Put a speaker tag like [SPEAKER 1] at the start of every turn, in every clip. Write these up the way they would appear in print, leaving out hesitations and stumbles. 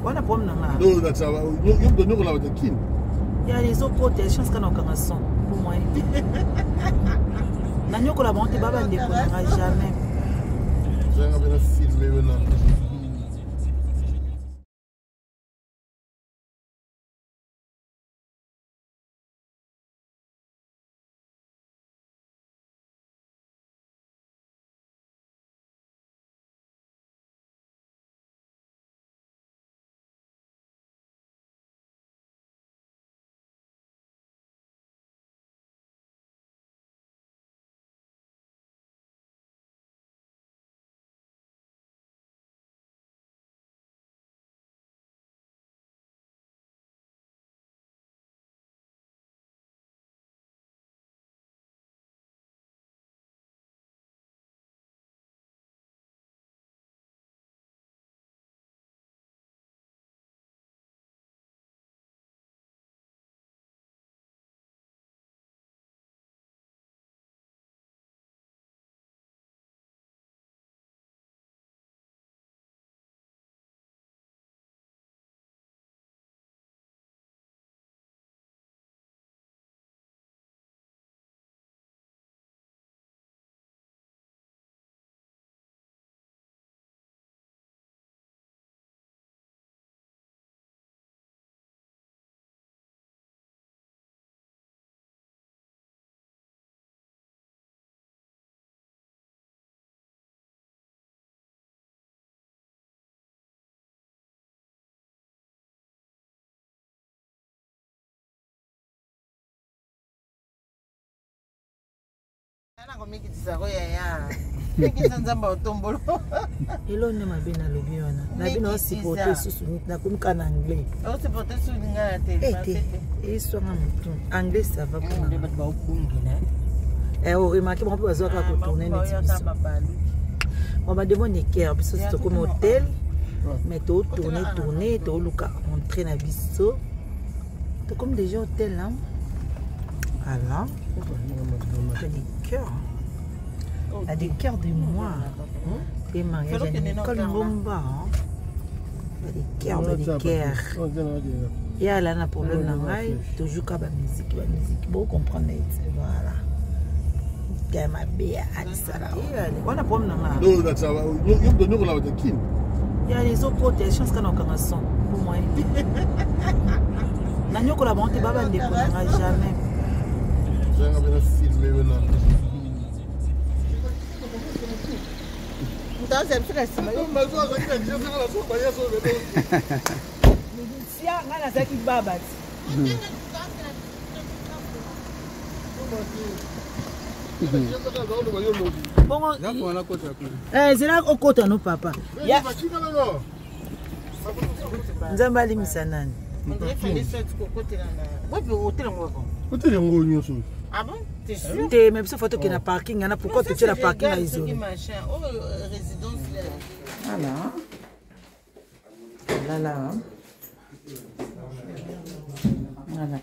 [SPEAKER 1] On a problème là.
[SPEAKER 2] Non, that's how you don't know about the king.
[SPEAKER 1] Il y a les autres côtés, chance qu'on a aucun son pour moi. N'anyo ko la bonté baba ne connaîtra jamais.
[SPEAKER 2] J'ai envie de filmer maintenant.
[SPEAKER 1] Elo ne mabena lobiona. Na bino supporter susu na kumka na anglais.
[SPEAKER 3] O supporter susu ngana te.
[SPEAKER 1] Isso nga mutu. Anglais ça va pour moi. Ba ukungina. Oh, remarquez mon peu bazo ka ko tourner net. On va demander care parce que c'est comme hôtel. Mais to tourner, to luka rentrer na biso. C'est comme des gens hôtel là. Voilà. Des cœurs. Il y a des cœurs de moi. Et mariage à Nicole Ngomba. Il y a des cœurs. Il y a là un problème dans la toujours qu'à la musique. Vous comprenez. Voilà. Il y a ma belle Alisala. On a problème dans la.
[SPEAKER 2] Non, that's how you don't know about the king.
[SPEAKER 1] Il y a les autres côtés, chance qu'on a aucun son pour moi. N'anyo ko la bonté baba ne connaîtra jamais.
[SPEAKER 2] J'ai envie de filmer maintenant.
[SPEAKER 3] Então você fica assim,
[SPEAKER 2] mas olha aqui, eu fico na sua banheira sobre ele.
[SPEAKER 1] Se a ngana zaki baba. Bon, c'est là au côté nous papa. Ya. Nzamba limisa nani?
[SPEAKER 2] Hôtel yango nyonso.
[SPEAKER 3] Ah bon? T'es sûr?
[SPEAKER 1] T'es même si photo qui na parking, ana pourquoi tu la parking à isolé?
[SPEAKER 3] Oh, résidence là.
[SPEAKER 1] Voilà. Là. Voilà.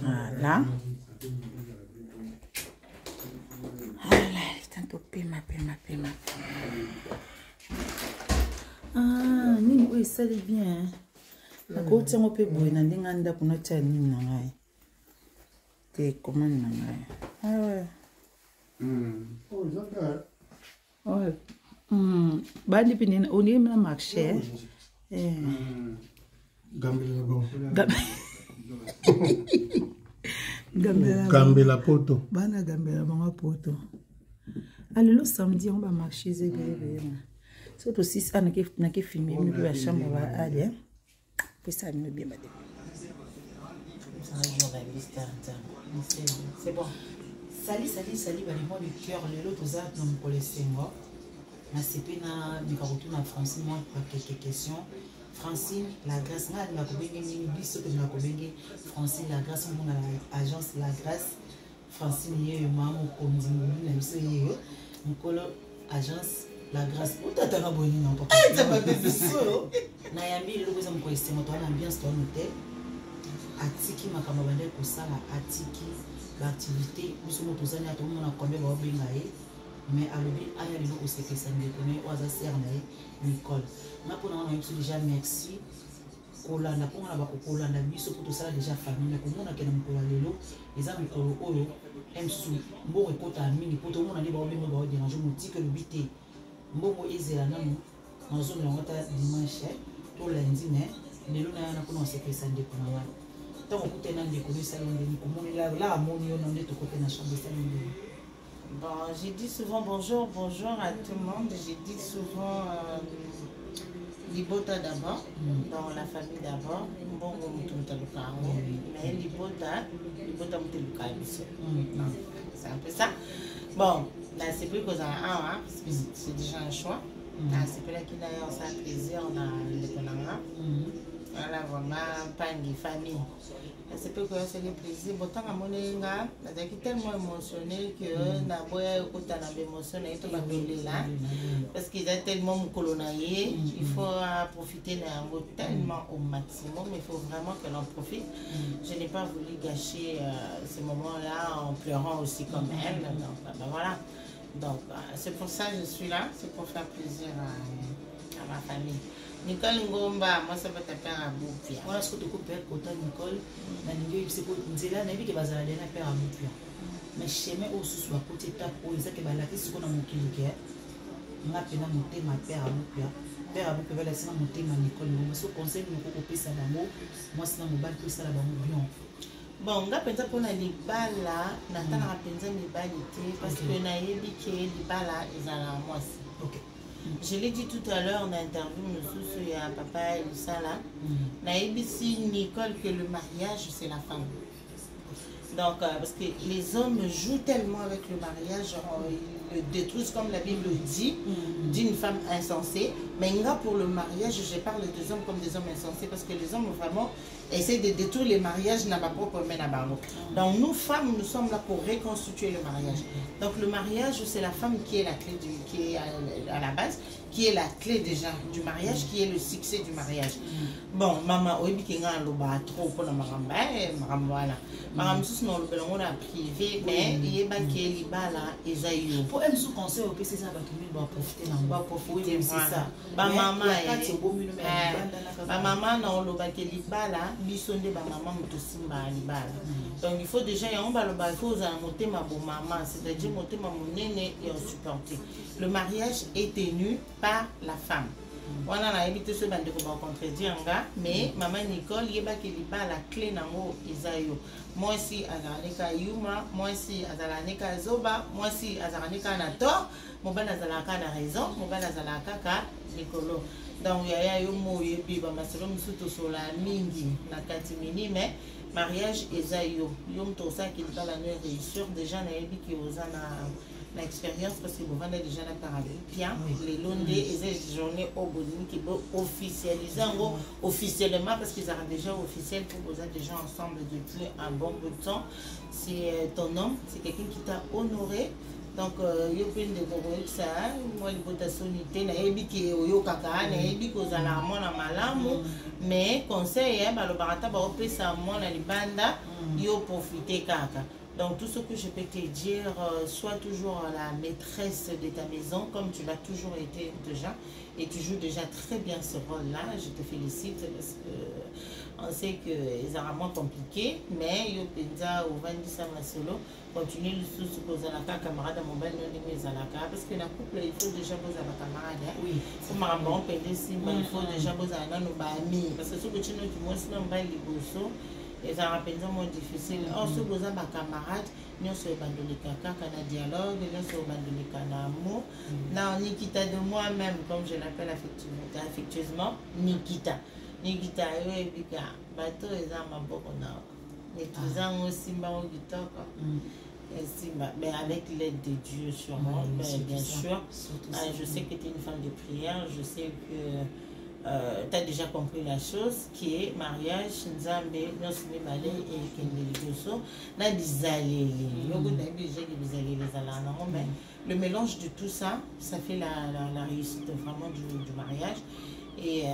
[SPEAKER 1] Voilà. Voilà, tanto pema. Ah, ni oui, ça est bien. La côte c'est un peu boue, na ndinga pour notre nini na ngai. Te comment na ngai. Ah ouais.
[SPEAKER 2] Oh, j'adore.
[SPEAKER 1] Ouais. Bali pini on est na marché.
[SPEAKER 2] Gambela poto.
[SPEAKER 1] Bana gambela bango poto. Alelo samedi on va marcher zébé. Surtout si ça n'a que filmé, nous la chambre va aller. Puis ça nous bien madame. C'est bon. Sali vraiment le cœur le lot aux autres non pour les moi. Na CP na du carotou na Francine moi pour quelques questions. Francine la grâce na ma kobenge ni biso que na kobenge Francine la grâce mon agence la grâce. Francine yé maman kondi na biso yé mukolo agence la grâce. Où t'as ta bonne non papa. Ça va bien ça. Na yambi le besoin ko ese moto na ambiance ton hôtel. Atiki makamba bande ko sala atiki l'activité ou somo tozani atomona combien ba benga ye mais alobi aya lelo kosekesa ndeko naye oyo aza sere na ye Nicole nga mpona wana biso déjà merci kolanda mpo ngana bakokolanda biso mpo tosala déjà famille mais komonake na mokolo ya lelo eza mokolo oyo msu mbongo ekota mingi mpo tomona nde baobemba baoderange motike elobi te mbongo ezela nanu nazomela ngo ata dimanche to lundi mais lelo na yana mpona kosekesa ndeko na ngai ntango okute na ndeko no esali ndeni komonela la amoni yo na nde tokote na chambre esali ndeni.
[SPEAKER 3] Bon, j'ai dit souvent bonjour à tout le monde. J'ai dit souvent Libota d'abord, dans la famille d'abord. Bon, mais Libota c'est un peu ça. Bon, là c'est plus qu'aux un, parce que c'est déjà un choix. Là c'est plus là qu'il a ça plaisir, on a le Konanga. Voilà, vraiment, pas une famille. C'est peu que c'est le plaisir. Bon, tant à mon égard, j'ai tellement émotionné que n'a pas autant d'émotionné tout là, parce qu'il a tellement colonisé. Il faut profiter d'un mot tellement au maximum. Il faut vraiment que l'on profite. Je n'ai pas voulu gâcher ce moment-là en pleurant aussi comme elle. Donc, ben voilà. Donc, c'est pour ça que je suis là. C'est pour faire plaisir à ma famille. Nicole Ngomba, moi ça va taper un bout.
[SPEAKER 1] Voilà ce que tu peux faire côté Nicole. Na ningo c'est pour nzela na bi ke bazala dena père à bout. Mais chemin au sous soit côté tape au ezaki balaki ce qu'on a mokili ke. Nga pena monter ma père à bout. Père à bout va laisser monter ma Nicole Ngomba. Ce conseil nous ko pesa bango. Moi c'est na mobile pesa la bango bien.
[SPEAKER 3] Bon, nga penza pona libala na tana penza libalité parce que na yebi ke libala ezala moi.
[SPEAKER 1] OK.
[SPEAKER 3] Je l'ai dit tout à l'heure en interview, il y a papa et ça là. Naïbisi Nicole que le mariage c'est la femme. Donc parce que les hommes jouent tellement avec le mariage, ils le détruisent comme la Bible dit, d'une femme insensée. Mais là pour le mariage, je parle des hommes comme des hommes insensés parce que les hommes vraiment essaient de détruire les mariages dans ma propre main à barreau. Donc nous femmes, nous sommes là pour reconstituer le mariage. Donc le mariage c'est la femme qui est la clé qui est à la base, qui est la clé déjà du mariage, qui est le succès du mariage. Bon, maman, oui, qui est trop pour la maramba, maramba, maman, nous sommes dans le privé, mais il y a qui est libala et zaïo.
[SPEAKER 1] Pour elle, sous conseil, au c'est ça, va profiter dans le profiter, c'est ça.
[SPEAKER 3] Ba maman, ba maman, non, le baquet libala, bisonde, ba maman, mutosimba libala. Donc il faut déjà, il faut monter ma bon maman, c'est-à-dire monter ma monnaie et en supporter. Le mariage est tenu par la femme. On a évité ce bande de contredire, mais maman Nicole, il y a la clé nango Isaio. Moi aussi, Azaraneka Yuma, moi aussi, Azaraneka Zoba, moi aussi, Azaraneka Nator, mon ben Azalaka na raison, mon ben Azalaka ka Nicolo. Donc, il y a eu mot yebi, ba maselom suto sola mingi, na katimini, mais mariage Isaio. Yom to ça qui va la nuit réussir, déjà na yebi qui osana. L'expérience parce que vous vendez déjà la parade bien les lundés et ces journées au bout qui vont officialiser officiellement parce qu'ils ont déjà officiel pour vous êtes déjà ensemble depuis un bon bout de temps. C'est ton homme, c'est quelqu'un qui t'a honoré. Donc il y a plein de gros ça moi il faut ta sonité na ebi ki oyo kaka na ebi ko zala mona malamu mais conseil ba lo barata ba opesa mona libanda yo profiter kaka. Donc tout ce que je peux te dire, sois toujours la maîtresse de ta maison comme tu l'as toujours été déjà et tu joues déjà très bien ce rôle-là. Je te félicite parce que on sait que c'est vraiment compliqué, mais yo penza au Vandisa Masolo continue le sous poser la camarade à mon bel nom de Zalaka parce que la couple il faut déjà poser la camarade. Oui. Pour ma bon pédé si il faut déjà poser un nos amis parce que ce que tu nous dis moi c'est un bail liboso. Et ça rappelle moins difficile. Or, ce que ma camarade, nous sommes bandolés caca, qu'on a dialogue, nous sommes bandolés qu'on amour. Non, Nikita de moi-même, comme je l'appelle affectueusement, Nikita. Nikita, et puis, bateau, ils ont ma bonne. Mais ils ont aussi ma mais avec l'aide de Dieu, sûrement, bien sûr. Je sais que tu es une femme de prière, je sais que. Tu as déjà compris la chose qui est mariage, Nzambe, Nosmi Malé et Kendeligoso. Mais le mélange de tout ça, ça fait la réussite vraiment du mariage. Et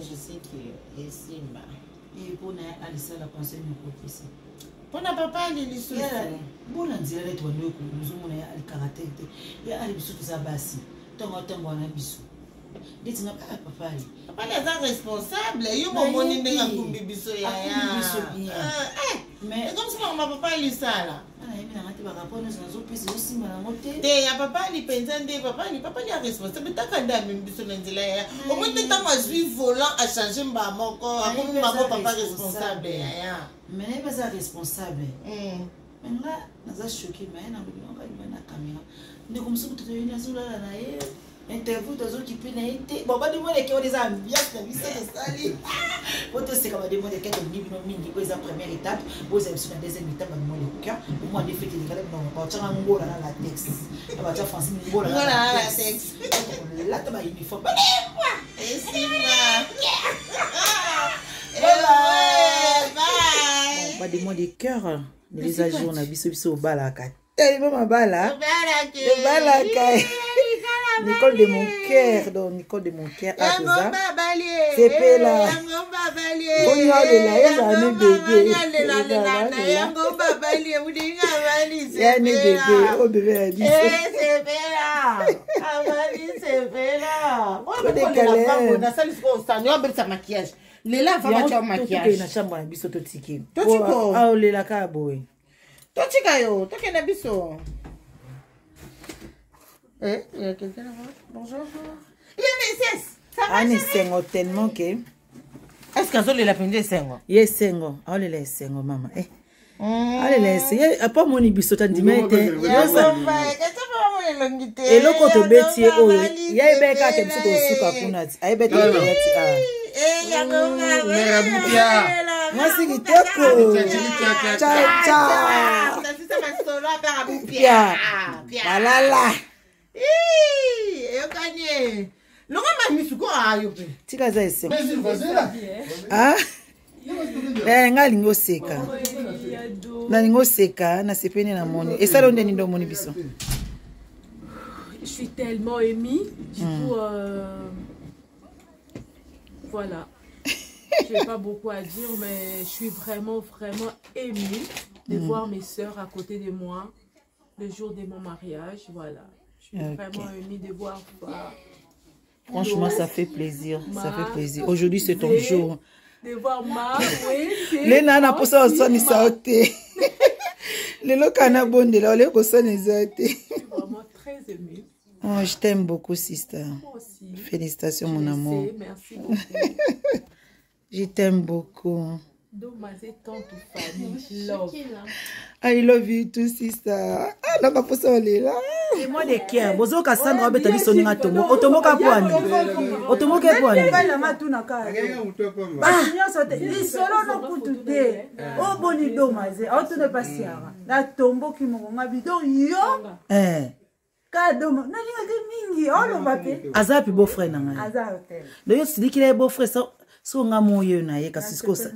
[SPEAKER 3] je sais que. Et
[SPEAKER 1] pour Alissa, la conseil nous propose.
[SPEAKER 3] On n'a pas les lissus.
[SPEAKER 1] Bon, on dirait que nous avons le caractère. Il y a des bisous qui sont bassés. Tant qu'on a des bisous. Dites-moi pas papa.
[SPEAKER 3] Papa est responsable. Il y a un moment où il y a un bisou. Mais comme ça, ma papa il est ça là. Il y a papa il pense papa il est responsable. T'as qu'à dire même bisou n'endile. Au moins t'as ma vie volant à changer ma maman quoi. À mon maman papa responsable.
[SPEAKER 1] Mais il n'est pas responsable. Mais là, nous avons choqué, mais nous avons la caméra. Nous avons dit que nous avons interview des autres qui peuvent être. Bon, pas de moi qui ont des ambiances, la vie c'est sali. Pour tous ces camarades de moi qui ont mis nos mini pour la première étape, vous avez sur la deuxième étape dans mon cœur. Pour moi, des fêtes de galère, on va faire un mot dans la latex. On va faire français un mot dans la latex. Là, tu vas uniforme.
[SPEAKER 3] Et c'est là.
[SPEAKER 1] Bye. Pas de moi des cœurs. Les agents on a biso au balaka. Tellement ma bala. Nicole de mon cœur, donc Nicole de mon cœur à tout ça. C'est pas là. On y a de là, il y a un bébé. Il y a un bébé, oh bébé a dit.
[SPEAKER 3] C'est là. C'est là. On a maquillage. Léla va mettre un maquillage.
[SPEAKER 1] Na chambre na biso to tiki.
[SPEAKER 3] Ah
[SPEAKER 1] o lela ka boy.
[SPEAKER 3] To tika yo, to kena biso. Eh, il y a quelqu'un là-bas. Bonjour. Il y a mes cesse. Ça va.
[SPEAKER 1] Ani sengo tellement que.
[SPEAKER 3] Est-ce que ça les la pende sengo?
[SPEAKER 1] Yes sengo. Ah lela sengo mama. Eh. Allez laisse. Apa moni biso tandi mete.
[SPEAKER 3] Yo ça va. Qu'est-ce que va mon longité?
[SPEAKER 1] Et loko to beti o. Ya ibeka te biso to suka kunati. Ai beti ah. Merci kitoko. Ciao ciao. Malala.
[SPEAKER 3] Eu ganhei. Logo mais me ficou ayo pe.
[SPEAKER 1] Tika za ese. Ah? Ngalingo seka. Na lingo seka na sepeni na moni. Et ça donne ni ndo moni biso.
[SPEAKER 4] Je suis tellement émue. Du coup voilà. Je n'ai pas beaucoup à dire, mais je suis vraiment émue de voir mes sœurs à côté de moi le jour de mon mariage. Voilà. Je suis vraiment émue de voir ça.
[SPEAKER 1] Franchement, ça fait plaisir. Ça fait plaisir. Aujourd'hui, c'est ton jour.
[SPEAKER 4] De voir ma, oui.
[SPEAKER 1] Les nanas, pour ça, on sonne ça. Les locaux, bon, là, les personnes, ils ont été.
[SPEAKER 4] Je suis vraiment très émue.
[SPEAKER 1] Oh, je t'aime beaucoup, sister.
[SPEAKER 4] Moi aussi.
[SPEAKER 1] Félicitations, mon amour.
[SPEAKER 4] Merci beaucoup.
[SPEAKER 1] Je t'aime beaucoup. I love you too, sister. Ah, là, pour ça, on est là. Et moi, les kiens. Bozo Cassandra, on a sonné à Tomo. Otomo Kapuani. Otomo Kapuani. Azapi beau-frère nanga. D'ailleurs, tu dis qu'il est beau-frère, ça. So nga moyo na ye kasi sko sa.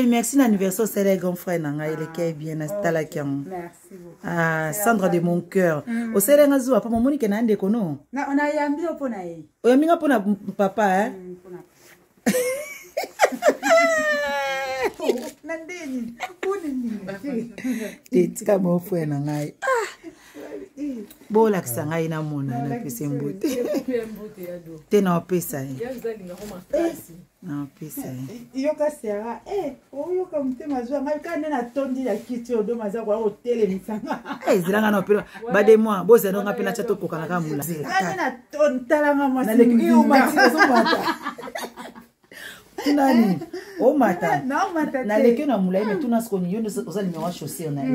[SPEAKER 1] Merci l'anniversaire, c'est le grand frère nanga, il est bien installé kian. Merci beaucoup. Ah, Sandra de mon cœur. O sere nga zo apa momoni ke na ande kono. Na ona yambi opona ye. O yambi nga pona papa hein. Nandeni. Tika mo frère nanga. Bola kisangai na mona na pese mbote. Tena opesa ye. Na opesa ye. Yoka sera oyoka mtema zwa ngai kana na tondi ya kiti odo maza kwa hotel misanga. Zilanga na opera bade moi boza ndonga pena chato kokana kamula. Kana na tontalanga mwasi. Na leki yo matino so mata. Nani? Oh mata. Na leki na mulai mais tuna skoni yondo ozali nyawa chaussure na ye.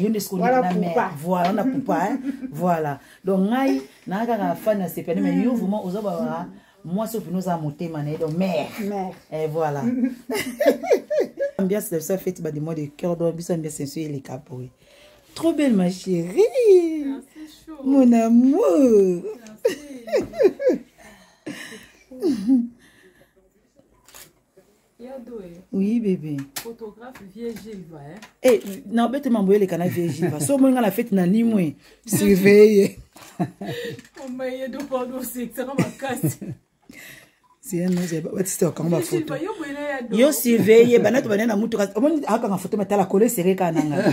[SPEAKER 1] Yondo skoni na mère. Voilà, on a poupa hein. Voilà. Donc ngai na kaka fan na sepene mais yo vraiment ozoba moi sauf nous a monté mané donc mère. Et voilà. Ambiance de ça fête ba de moi de cœur donc bien bien sensuel les capouilles. Trop belle ma chérie. Merci chaud. Mon amour. Merci. Oui, bébé.
[SPEAKER 4] Photographe Vierge va.
[SPEAKER 1] Eh, non, bête m'envoyer les canaux Vierge va. So moi la fête na ni moi. Surveille.
[SPEAKER 4] On m'a aidé de prendre aussi, ça va ma casse.
[SPEAKER 1] C'est un autre, c'est encore ma photo. Yo surveille, banato banana mutu. Omoni aka nga photo metala coller serré kananga.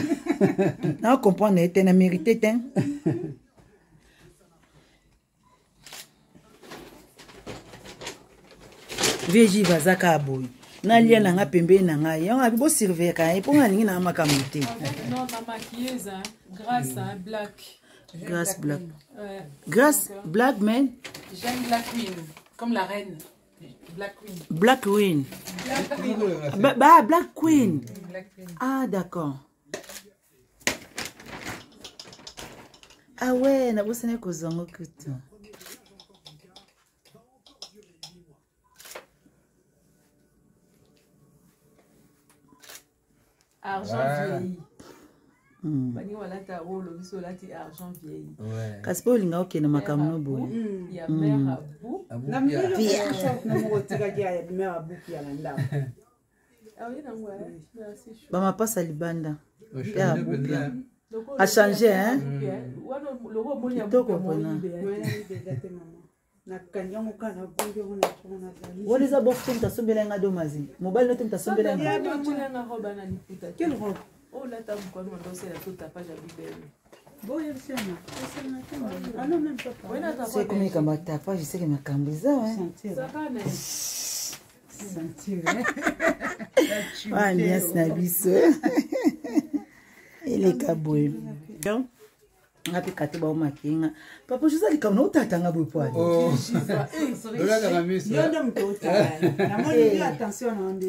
[SPEAKER 1] Na comprendre était na mérité ten. Veji bazaka aboy. Na lia na nga pembe na nga. Yo abi bo surveiller ka e po nga ningi na makamuté.
[SPEAKER 4] Non, ma maquilleuse hein, grâce à Black.
[SPEAKER 1] Grâce Black. Grâce Black man.
[SPEAKER 4] J'aime Black Queen, comme la reine. Black Queen.
[SPEAKER 1] Black Queen.
[SPEAKER 4] Black Queen.
[SPEAKER 1] Black Queen.
[SPEAKER 4] Black Queen.
[SPEAKER 1] Ah, d'accord. Ah ouais, na bosane kozongo kutu.
[SPEAKER 4] Argent vieilli. Bani wala ta rolo biso lati argent vieilli.
[SPEAKER 5] Ouais.
[SPEAKER 1] Kaspo linga okena makamno boy.
[SPEAKER 4] Il y a mère à bout.
[SPEAKER 6] Na mimi na motika ya mère à bout ya ndam.
[SPEAKER 4] Ah oui, non, ouais. Merci.
[SPEAKER 1] Ba mapasa libanda.
[SPEAKER 5] Ya
[SPEAKER 1] Abubia. A changé hein.
[SPEAKER 4] Le roi bon ya
[SPEAKER 1] Kitoko kona.
[SPEAKER 6] Na kanyango kana bongo na chona zali.
[SPEAKER 1] Wali za bofu mtasombela nga domazi. Mobile note mtasombela nga.
[SPEAKER 6] Quelle robe?
[SPEAKER 4] Oh là t'as beaucoup de c'est la toute ta page à Bibel.
[SPEAKER 6] Bon il c'est na. Ah non même pas.
[SPEAKER 4] Oui là t'as
[SPEAKER 1] C'est comme kama tapa, je sais que makambiza hein.
[SPEAKER 6] Sentir.
[SPEAKER 4] ça va
[SPEAKER 6] Sentir.
[SPEAKER 1] Ah nias na biso. Ele kaboy. Ngapi kati ba umakinga. Papa je sais comme no tatanga boy poa.
[SPEAKER 5] Oh. Dola kama misi.
[SPEAKER 6] Yondo mtota. Na moni attention na ndi.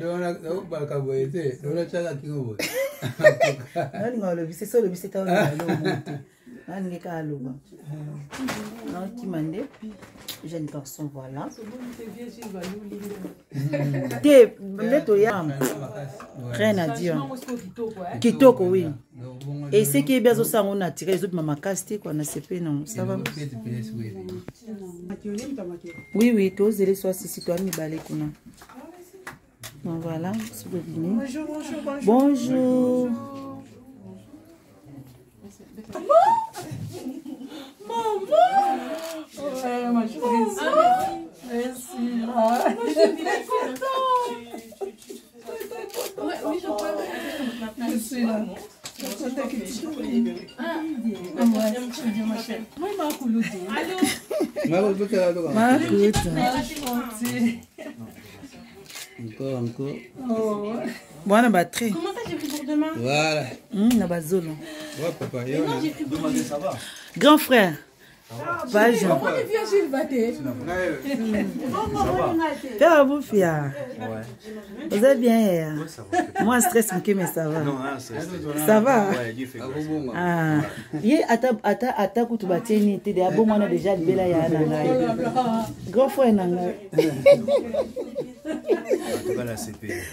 [SPEAKER 5] Dona balka boyete. Dola chaka kingo.
[SPEAKER 1] Nani ngalo bise solo bise tawo ngalo monte. Nani ngeka aloba. Non qui mande jeune garçon voilà. Té mleto ya. Rien à dire. Kitoko oui. Et ce qui est bien ça on a tiré les autres maman casté quoi na CP non ça va. Oui tous les soirs si toi mi balé kuna. Donc voilà, c'est le dîner.
[SPEAKER 6] Bonjour.
[SPEAKER 1] Bonjour.
[SPEAKER 6] Ouais, moi je merci.
[SPEAKER 4] Oui, je peux.
[SPEAKER 6] Je suis là.
[SPEAKER 5] Encore.
[SPEAKER 1] Bon, on a batterie.
[SPEAKER 3] Comment ça j'ai pris pour demain?
[SPEAKER 5] Voilà.
[SPEAKER 1] On a bazolo.
[SPEAKER 5] Ouais, papa.
[SPEAKER 3] Non, j'ai pris pour demain.
[SPEAKER 2] Ça va.
[SPEAKER 1] Grand frère. Pas Jean. Père vous fia. Vous êtes bien. Moi stress mais ça va.
[SPEAKER 2] Non,
[SPEAKER 1] ça va.
[SPEAKER 5] Ah.
[SPEAKER 1] Ye ata kutubateni te de abo mwana déjà libela ya nanga. Grand frère nanga.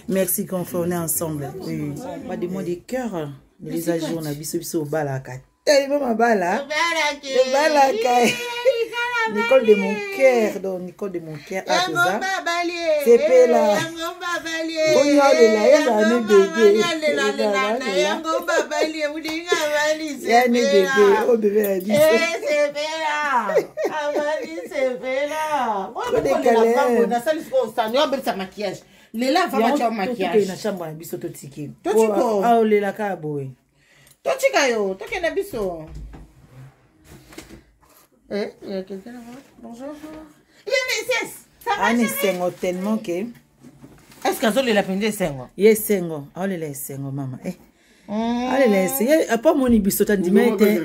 [SPEAKER 1] Merci grand frère, on est ensemble. Oui. Pas de mots de cœur. Les agents on a biso balaka. Tellement ma bala. Balaka. Nicole de mon cœur, donc Nicole de mon cœur. C'est Pela. On y a le laïs à mes bébés. Il y a mes bébés. Oh bébé a dit.
[SPEAKER 3] C'est Pela. C'est Pela. Moi, je maquillage. Léla va mettre maquillage.
[SPEAKER 1] Il y a chambre à biso totiki.
[SPEAKER 3] Totiko.
[SPEAKER 1] Ah, Léla Kaboy.
[SPEAKER 3] Totika yo, toke biso. Il y a quelqu'un là-bas. Bonjour. Il y a Messes. Ça va?
[SPEAKER 1] Anne Sengo tellement que.
[SPEAKER 3] Est-ce qu'un il a peine Sengo?
[SPEAKER 1] Yes Sengo. Oh les Sengo maman. Eh. Allez laisse. A pas mon ibiso tandimete. Et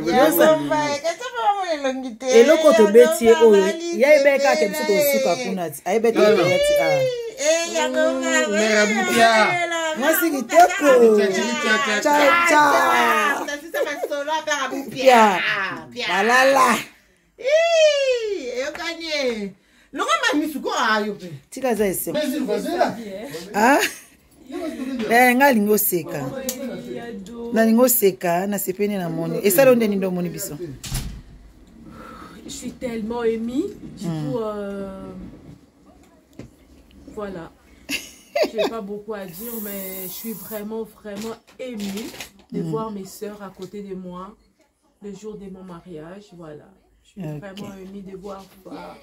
[SPEAKER 1] le côté beti o. Ya ibe ka te biso to suka kunati. Ai beti yati ah. Moi c'est kitoko. Ciao. Pia. Balala. Tika za ese. Ah? Nga lingo seka. Na lingo seka na sepeni na moni. Et ça londe ni ndo moni biso.
[SPEAKER 4] Je suis tellement émue. Du coup voilà. Je n'ai pas beaucoup à dire, mais je suis vraiment émue de voir mes sœurs à côté de moi le jour de mon mariage. Voilà. Je suis vraiment émue de voir ça.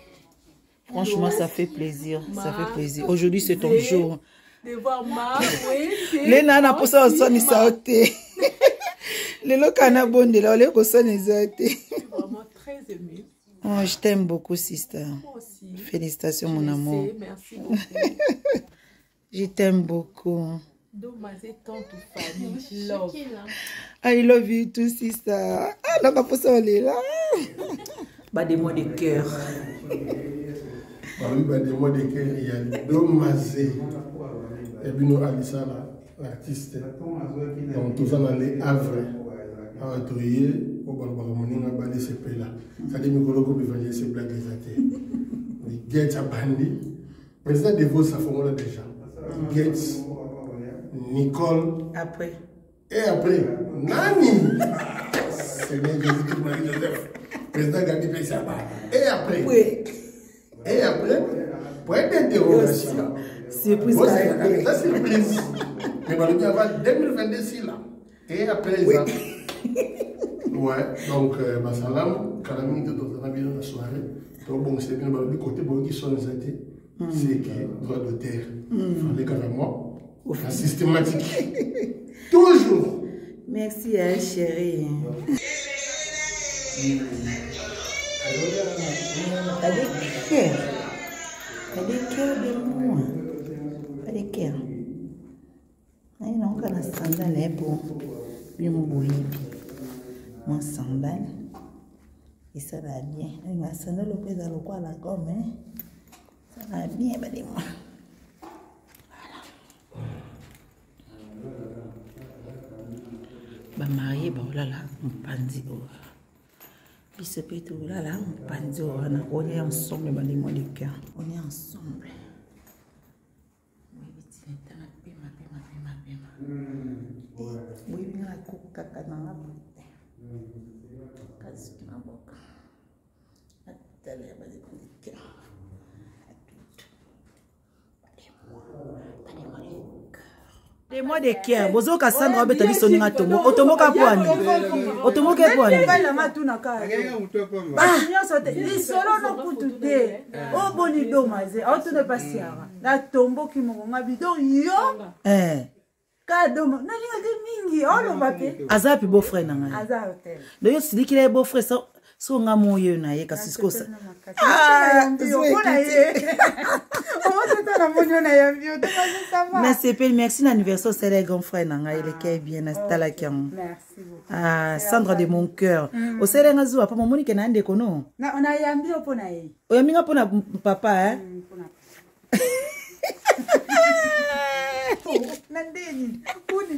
[SPEAKER 1] Franchement, ça fait plaisir. Ça fait plaisir. Aujourd'hui, c'est ton jour.
[SPEAKER 4] De voir Marc, oui.
[SPEAKER 1] Les nanas, pour ça, on sonne ça. Les locaux bonne là, les locaux sonne ça.
[SPEAKER 4] Je suis vraiment très émue.
[SPEAKER 1] Oh, je t'aime beaucoup, sister.
[SPEAKER 4] Moi aussi.
[SPEAKER 1] Félicitations, mon amour.
[SPEAKER 4] Merci beaucoup.
[SPEAKER 1] Je t'aime beaucoup.
[SPEAKER 4] Dommage, tante ou famille. Love.
[SPEAKER 1] I love you too, sister. Ah, là, ma pousse, on est là. Bah, des mots de cœur.
[SPEAKER 2] Parmi des mots de cœur, il y a Domazé. Et puis nous, Alissa, l'artiste. Donc, tout ça dans les havres. À Atoyer, au Balbaramoni, on a balayé ces pays-là. Ça dit, nous avons évalué ces blagues des athées. Les Gates à Bandi. Mais ça, des veaux, ça formule déjà. Gates, Nicole.
[SPEAKER 1] Après.
[SPEAKER 2] Et après, Nani. C'est bien Jésus-Christ, Marie-Joseph. Président Gadi Pessaba. Et après.
[SPEAKER 1] Oui.
[SPEAKER 2] Et après, pour être interrogation.
[SPEAKER 1] Surprise.
[SPEAKER 2] Ça, c'est surprise. Mais on va avoir 2026 là. Et après, oui. Ouais, donc, Salam, Kalami, de dans la soirée. Donc, bon, c'est bien, le côté bon qui sont les athées, c'est que droit de terre. Il fallait carrément, systématique. Toujours.
[SPEAKER 1] Merci, chérie. T'as des cœurs. T'as des cœurs de moi. T'as des cœurs. Il y a un sandal pour lui mouiller. Mon sandal. Et ça va bien. Ma sandal au pèse à l'eau à la gomme. Ça va bien, moi. Bah marié, bah oh là là, on pandi. Puis ce petit oh là là, on pandi. On est ensemble, bah les mots de cœur. On est ensemble. Oui, il y a un coup de caca dans la bouche. Qu'est-ce qui m'a boca? Attendez, bah les mots de cœur. Les mois de cœur, bozo Cassandra beta biso ninga tomo. Otomo ka poani. Otomo ke poani.
[SPEAKER 6] Ah, lisolo no kutude. O boni domaze. Auto ne pasiara. La tombo ki monga bidon yo. Ka doma. Na linga de mingi. O lo bape.
[SPEAKER 1] Azapi beau frère nanga.
[SPEAKER 6] Aza hotel.
[SPEAKER 1] Doyo sidi kile beau frère so nga moyo na ye kasi skosa. Merci Pelle, merci l'anniversaire c'est les grands frères nanga il est bien installé kiam.
[SPEAKER 6] Merci beaucoup.
[SPEAKER 1] Ah, Sandra de mon cœur. O sere nga zuwa papa moni ke na ndeko no.
[SPEAKER 6] Na ona yambi opona ye.
[SPEAKER 1] O yambi nga pona papa hein.
[SPEAKER 6] Nandeni. Kuni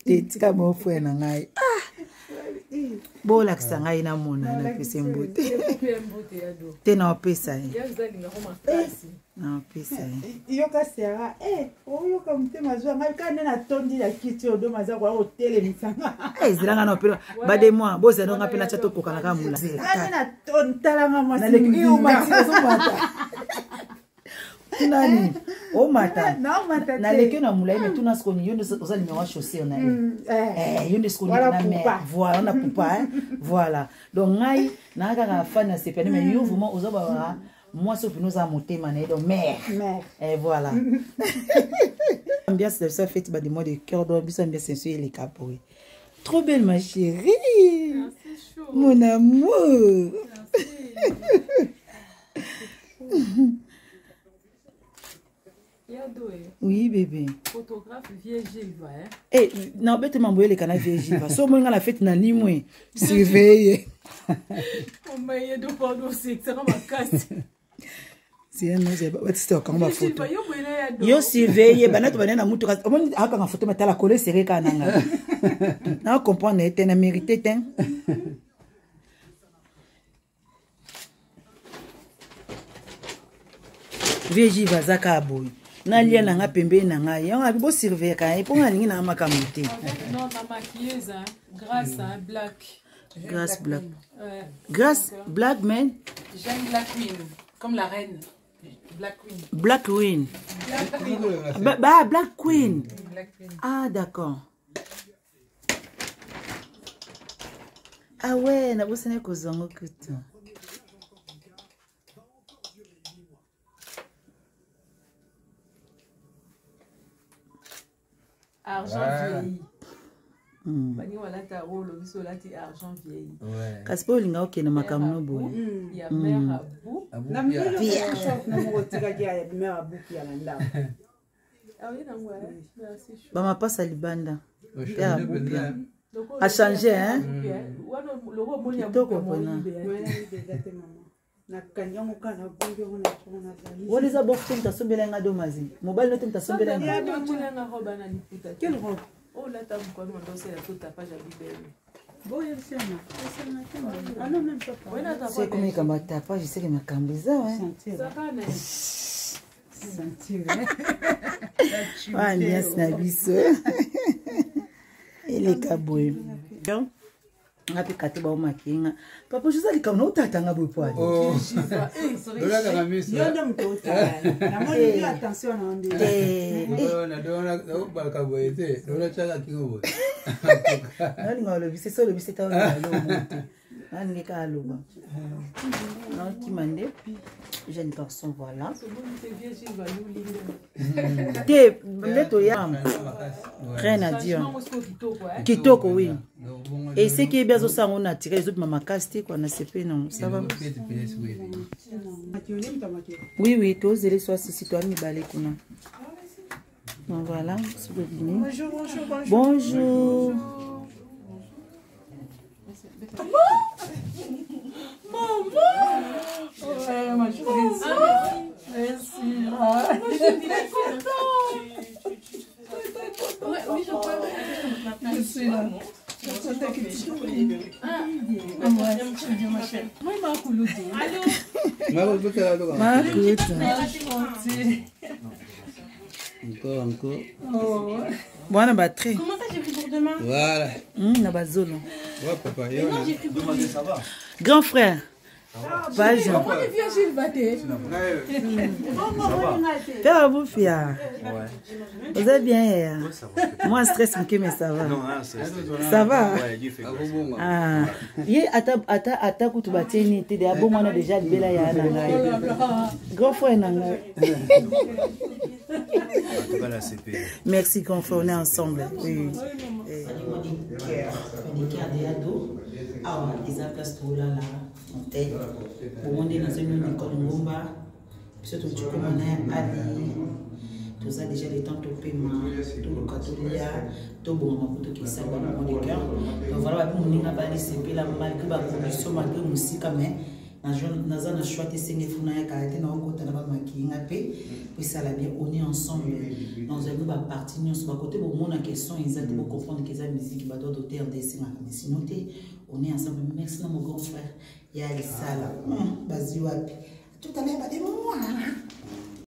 [SPEAKER 1] ni. Tika mon frère nanga. Bola kisanga ina mona na pese mbote. Te na pesa yi. Na pesa yi.
[SPEAKER 6] Yoka sera oyoka mutema zwa ngai kana na tondi la kiti odo maza kwa hotel misanga.
[SPEAKER 1] Zilanga na opelo ba de moi boza no ngapela chato kokana ka mula.
[SPEAKER 6] Kana na tontala ngama
[SPEAKER 1] na leki o mati so mata. Nani o mata na leki na mula mais tuna skoni yondo oza numéro chaussé on a yondo skoni na mais voilà on a poupa hein voilà donc ngai na kaka fana c'est pas mais yo vraiment oza ba moi sauf nous a monté mané donc mère et voilà ambiance de ça fête ba des mots de cœur donc bien ambiance c'est les capots trop belle ma chérie. Merci chaud mon amour. Oui bébé.
[SPEAKER 4] Photographe Vieille-Gilva hein.
[SPEAKER 1] Eh non bête m'envoyer les canaux Vieille-Gilva. So moi la fête na ni moi. Surveiller.
[SPEAKER 4] On m'a aidé de prendre aussi c'est comme ma casse.
[SPEAKER 1] C'est un c'est pas c'est quand ma photo. Yo surveiller bana to bana na mutu ka. On aka na photo metala coller serré kananga. Na comprendre était na mérité ten. Vieille-Gilva zaka boy. Na lia na nga pembe na nga ya nga bo surveiller ka e ponga ningi na makamute.
[SPEAKER 4] Non na maquilleuse grâce à black.
[SPEAKER 1] Grâce black. Grâce black man.
[SPEAKER 4] J'aime Black Queen comme la reine. Black Queen.
[SPEAKER 1] Black Queen. Black Queen. Ah d'accord. Ah ouais, na bosene ko zongo kutu.
[SPEAKER 4] Argent vieilli. Bani walata rolo biso lati argent vieilli.
[SPEAKER 1] Kasi po linga okende makamno boye.
[SPEAKER 4] Ya mère Abou.
[SPEAKER 6] Na mbilo na motika kia ya mère Abou kia na ndao.
[SPEAKER 4] Ah oui, non, ouais. Merci.
[SPEAKER 1] Ba mapasa libanda. Ya Abou bien. A changé, hein? What is about to the Sumbelanga Domazi? Mobile note in the Sumbelanga.
[SPEAKER 6] Quelle robe?
[SPEAKER 4] Oh, la table, quand on doit la toute ta page à Bibel.
[SPEAKER 1] C'est comme il comme ta page, je sais que ma cambiza, hein? Ah, yes, Nabiso. Il est caboué. Ngapi katiba umakinga papa juza likamna utatanga bwepwani
[SPEAKER 5] oh dola kama misa
[SPEAKER 6] yondo mtota na moni attention na onde
[SPEAKER 5] na balka boyete dola chaka kingo
[SPEAKER 1] nani ngalo bise solo bise tawo ngalo mutu nani ngeka aloba na kimande jeune garçon voilà te leto yam rien à dire kitoko oui. Et ce qui est bien, c'est qu'on a tiré les autres mamas castés, qu'on a CP, non, ça va. Oui, oui, tous les soirs, si toi, mi balé, qu'on a. Donc voilà, c'est le dîner.
[SPEAKER 6] Bonjour, bonjour, bonjour.
[SPEAKER 1] Bonjour.
[SPEAKER 6] Maman! Ma chérie. Merci.
[SPEAKER 4] Oui, je crois.
[SPEAKER 6] Je suis là.
[SPEAKER 5] Encore.
[SPEAKER 1] Bon, batterie.
[SPEAKER 3] Comment ça, j'ai pris pour demain?
[SPEAKER 5] Voilà.
[SPEAKER 1] Na bazolo.
[SPEAKER 5] Ouais, papa.
[SPEAKER 3] Non, j'ai pris pour demain. Ça va.
[SPEAKER 1] Grand frère. Pas Jean.
[SPEAKER 4] Comment les vieux Gilles Baté?
[SPEAKER 1] Père Abou Fia. Vous êtes bien hier? Moi, stress, mais ça va.
[SPEAKER 7] Non,
[SPEAKER 1] ça va?
[SPEAKER 5] Ah.
[SPEAKER 1] Yé, ata kutubateni, t'es déjà bon, on a déjà le bela ya nangai. Grand frère nangai. Merci, grand frère, on est ensemble. Oui. Ah, ils ont place tout là, en tête. Pour on est dans une école Ngomba, surtout du coup, on est Ali. Tout ça, déjà, les temps de paiement, tout le catholique, tout bon, pour tout qui s'est dans mon cœur. Donc voilà, on est là, c'est là, malgré la condition, malgré la musique, mais. Dans un choix de signer Funa Karate, on compte à la maquille, puis ça l'a bien, on est ensemble dans un groupe à partir, on se va côté au monde en question, ils ont pour comprendre que la musique va doter en dessin, mais sinon, on est ensemble. Merci à mon grand frère, il y a les salles, vas-y, tout à l'heure, pas de moi.